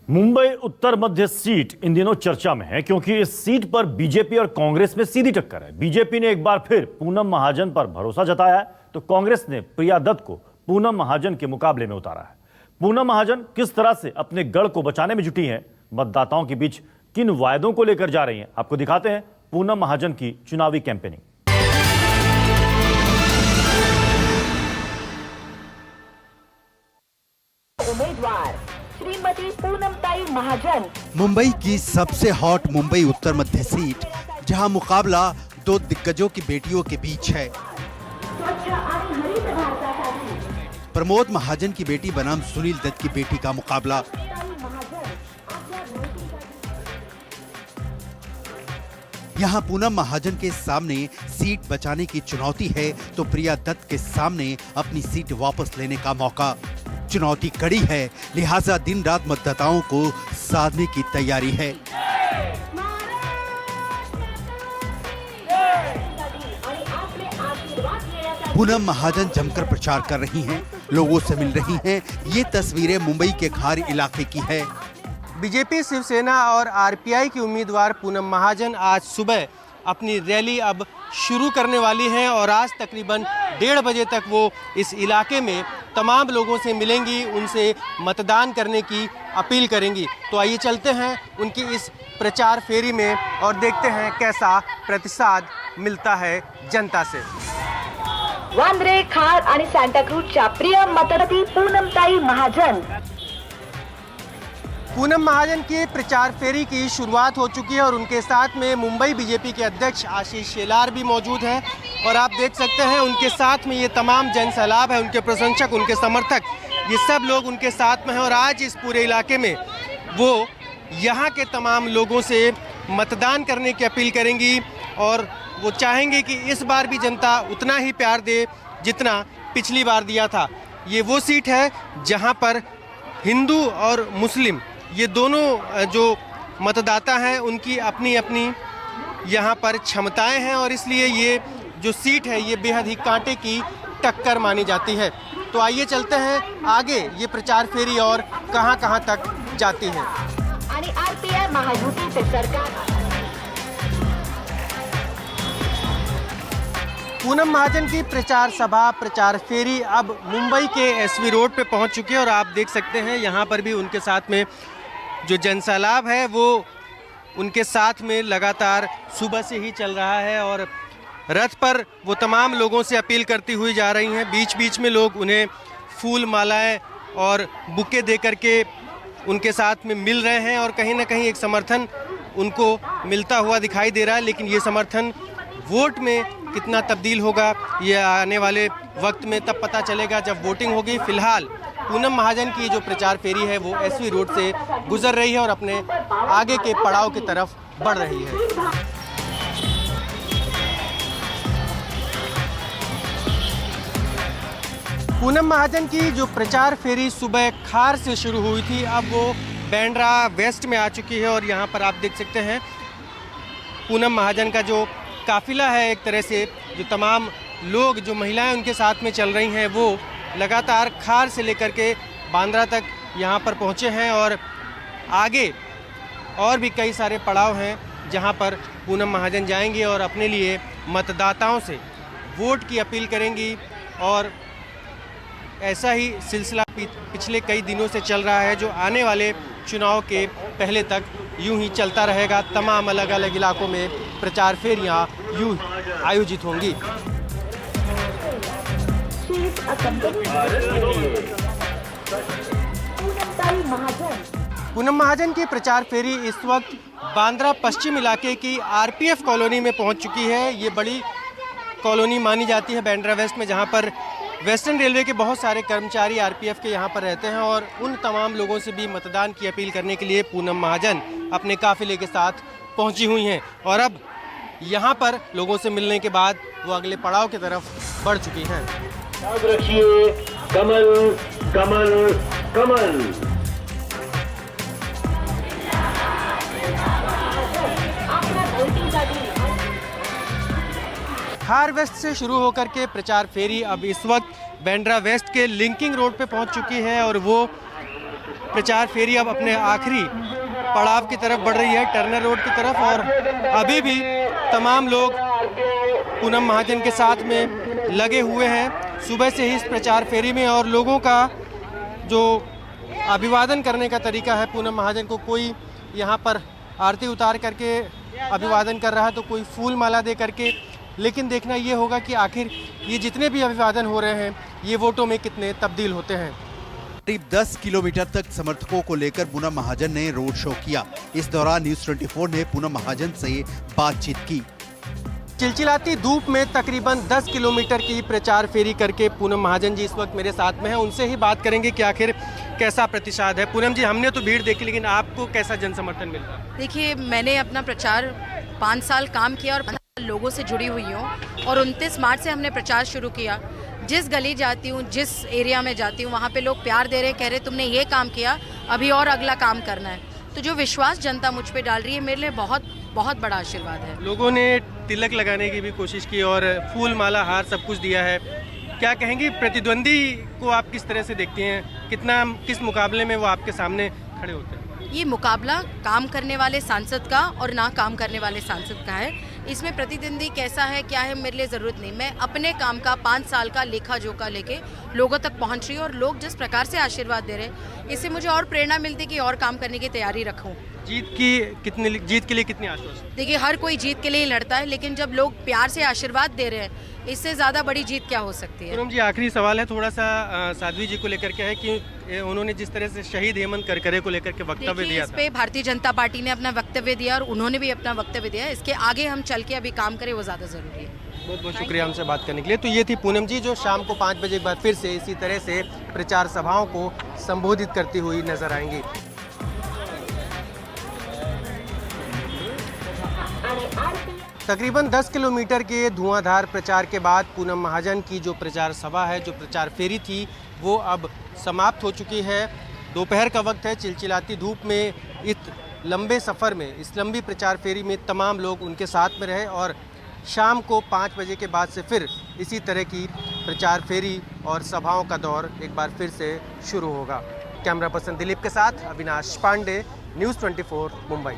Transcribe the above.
मुंबई उत्तर मध्य seat इन दिनों चर्चा में है क्योंकि इस सीट पर बीजेपी और कांग्रेस में सीधी टक्कर है। बीजेपी ने एक बार फिर पूनम महाजन पर भरोसा जताया है तो कांग्रेस ने प्रिया दत्त को पूनम महाजन के मुकाबले में उतारा है। पूनम महाजन किस तरह से अपने गढ़ को बचाने में जुटी हैं, मतदाताओं के बीच किन वायदों को लेकर जा रही हैं, आपको दिखाते हैं पूनम महाजन की चुनावी कैंपेनिंग। उम्मीदवार श्रीमती पूनमताई महाजन। मुंबई की सबसे हॉट मुंबई उत्तर मध्य सीट, जहां मुकाबला दो दिग्गजों की बेटियों के बीच है। प्रमोद महाजन की बेटी बनाम सुनील दत्त की बेटी का मुकाबला। यहां पूनम महाजन के सामने सीट बचाने की चुनौती है तो प्रिया दत्त के सामने अपनी सीट वापस लेने का मौका। चुनौती कड़ी है, लिहाजा दिन रात मतदाताओं को साधने की तैयारी है। पूनम महाजन जमकर प्रचार कर रही हैं, लोगों से मिल रही हैं। ये तस्वीरें मुंबई के खार इलाके की है। बीजेपी, शिवसेना और आरपीआई की उम्मीदवार पूनम महाजन आज सुबह अपनी रैली अब शुरू करने वाली हैं और आज तकरीबन 1:30 बजे तक वो इस इलाके में तमाम लोगों से मिलेंगी, उनसे मतदान करने की अपील करेंगी। तो आइए चलते हैं उनकी इस प्रचार फेरी में और देखते हैं कैसा प्रतिसाद मिलता है जनता से। वांद्रे, खार आणि सांताक्रूजच्या प्रिय मतदाती पूनमताई महाजन। पूनम महाजन की प्रचार फेरी की शुरुआत हो चुकी है और उनके साथ में मुंबई बीजेपी के अध्यक्ष आशीष शेलार भी मौजूद हैं और आप देख सकते हैं उनके साथ में ये तमाम जनसैलाब है, उनके प्रशंसक, उनके समर्थक, ये सब लोग उनके साथ में हैं और आज इस पूरे इलाके में वो यहाँ के तमाम लोगों से मतदान करने की अपील करेंगी और वो चाहेंगे कि इस बार भी जनता उतना ही प्यार दे जितना पिछली बार दिया था। ये वो सीट है जहाँ पर हिंदू और मुस्लिम ये दोनों जो मतदाता हैं उनकी अपनी अपनी यहाँ पर क्षमताएं हैं और इसलिए ये जो सीट है ये बेहद ही कांटे की टक्कर मानी जाती है। तो आइए चलते हैं आगे, ये प्रचार फेरी और कहां तक जाती है। आणि आरपीआय महायुतीचे सरकार। पूनम महाजन की प्रचार सभा, प्रचार फेरी अब मुंबई के एसवी रोड पे पहुंच चुकी है और आप देख सकते हैं यहाँ पर भी उनके साथ में जो जनसैलाब है वो उनके साथ में लगातार सुबह से ही चल रहा है और रथ पर वो तमाम लोगों से अपील करती हुई जा रही हैं। बीच बीच में लोग उन्हें फूल मालाएं और बुके दे करके उनके साथ में मिल रहे हैं और कहीं ना कहीं एक समर्थन उनको मिलता हुआ दिखाई दे रहा है। लेकिन ये समर्थन वोट में कितना तब्दील होगा ये आने वाले वक्त में तब पता चलेगा जब वोटिंग होगी। फिलहाल पूनम महाजन की जो प्रचार फेरी है वो एसवी रोड से गुजर रही है और अपने आगे के पड़ाव की तरफ बढ़ रही है। पूनम महाजन की जो प्रचार फेरी सुबह खार से शुरू हुई थी अब वो बांद्रा वेस्ट में आ चुकी है और यहाँ पर आप देख सकते हैं पूनम महाजन का जो काफिला है, एक तरह से जो तमाम लोग, जो महिलाएं उनके साथ में चल रही हैं वो लगातार खार से लेकर के बांद्रा तक यहाँ पर पहुँचे हैं और आगे और भी कई सारे पड़ाव हैं जहाँ पर पूनम महाजन जाएंगी और अपने लिए मतदाताओं से वोट की अपील करेंगी और ऐसा ही सिलसिला पिछले कई दिनों से चल रहा है जो आने वाले चुनाव के पहले तक यूं ही चलता रहेगा। तमाम अलग अलग इलाकों में प्रचार फेरियां यूं आयोजित होंगी। पूनम महाजन की प्रचार फेरी इस वक्त बांद्रा पश्चिम इलाके की आरपीएफ कॉलोनी में पहुंच चुकी है। ये बड़ी कॉलोनी मानी जाती है बांद्रा वेस्ट में, जहां पर वेस्टर्न रेलवे के बहुत सारे कर्मचारी आरपीएफ के यहाँ पर रहते हैं और उन तमाम लोगों से भी मतदान की अपील करने के लिए पूनम महाजन अपने काफिले के साथ पहुंची हुई हैं और अब यहाँ पर लोगों से मिलने के बाद वो अगले पड़ाव की तरफ बढ़ चुकी हैं। याद रखिए, कमल कमल कमल। खार वेस्ट से शुरू होकर के प्रचार फेरी अब इस वक्त बांद्रा वेस्ट के लिंकिंग रोड पे पहुंच चुकी है और वो प्रचार फेरी अब अपने आखिरी पड़ाव की तरफ बढ़ रही है, टर्नर रोड की तरफ, और अभी भी तमाम लोग पूनम महाजन के साथ में लगे हुए हैं सुबह से ही इस प्रचार फेरी में। और लोगों का जो अभिवादन करने का तरीका है पूनम महाजन को, कोई यहाँ पर आरती उतार करके अभिवादन कर रहा है तो कोई फूल माला दे करके, लेकिन देखना ये होगा कि आखिर ये जितने भी अभिवादन हो रहे हैं ये वोटों में कितने तब्दील होते हैं। करीब 10 किलोमीटर तक समर्थकों को लेकर पूनम महाजन ने रोड शो किया। इस दौरान न्यूज़ 24 ने पूनम महाजन से बातचीत की। चिलचिलाती धूप में तकरीबन 10 किलोमीटर की प्रचार फेरी करके पूनम महाजन जी इस वक्त मेरे साथ में हैं। उनसे ही बात करेंगे कि आखिर कैसा प्रतिसाद है। पूनम जी, हमने तो भीड़ देखी, लेकिन आपको कैसा जन समर्थन मिल रहा है? देखिए, मैंने अपना प्रचार 5 साल काम किया और लोगों से जुड़ी हुई हूँ, और 29 मार्च से हमने प्रचार शुरू किया। जिस गली जाती हूँ, जिस एरिया में जाती हूँ, वहाँ पे लोग प्यार दे रहे हैं, कह रहे तुमने ये काम किया, अभी और अगला काम करना है। तो जो विश्वास जनता मुझ पे डाल रही है, मेरे लिए बहुत बहुत बड़ा आशीर्वाद है। लोगों ने तिलक लगाने की भी कोशिश की और फूल माला हार सब कुछ दिया है। क्या कहेंगी, प्रतिद्वंदी को आप किस तरह से देखती हैं? किस मुकाबले में वो आपके सामने खड़े होते हैं? ये मुकाबला काम करने वाले सांसद का और ना काम करने वाले सांसद का है। इसमें प्रतिद्वंदी कैसा है, क्या है, मेरे लिए ज़रूरत नहीं। मैं अपने काम का 5 साल का लेखा जोखा लेके लोगों तक पहुंच रही हूँ, और लोग जिस प्रकार से आशीर्वाद दे रहे हैं, इससे मुझे और प्रेरणा मिलती कि और काम करने की तैयारी रखूँ। जीत के लिए कितनी आश्वस्त? देखिए, हर कोई जीत के लिए ही लड़ता है, लेकिन जब लोग प्यार से आशीर्वाद दे रहे हैं, इससे ज़्यादा बड़ी जीत क्या हो सकती है। पूनम जी, आखिरी सवाल है थोड़ा सा साध्वी जी को लेकर के है कि उन्होंने जिस तरह से शहीद हेमंत करकरे को लेकर के वक्तव्य दिया इस पे भारतीय जनता पार्टी ने अपना वक्तव्य दिया और उन्होंने भी अपना वक्तव्य दिया। इसके आगे हम चल के अभी काम करें, वो ज़्यादा ज़रूरी है। बहुत बहुत शुक्रिया हमसे बात करने के लिए। तो ये थी पूनम जी, जो शाम को 5 बजे के बाद फिर से इसी तरह से प्रचार सभाओं को संबोधित करती हुई नजर आएंगी। तकरीबन 10 किलोमीटर के धुआंधार प्रचार के बाद पूनम महाजन की जो प्रचार सभा है, जो प्रचार फेरी थी, वो अब समाप्त हो चुकी है। दोपहर का वक्त है, चिलचिलाती धूप में इस लंबे सफ़र में, इस लंबी प्रचार फेरी में तमाम लोग उनके साथ में रहे, और शाम को 5 बजे के बाद से फिर इसी तरह की प्रचार फेरी और सभाओं का दौर एक बार फिर से शुरू होगा। कैमरा पर्सन दिलीप के साथ अविनाश पांडे, न्यूज़ 24 मुंबई।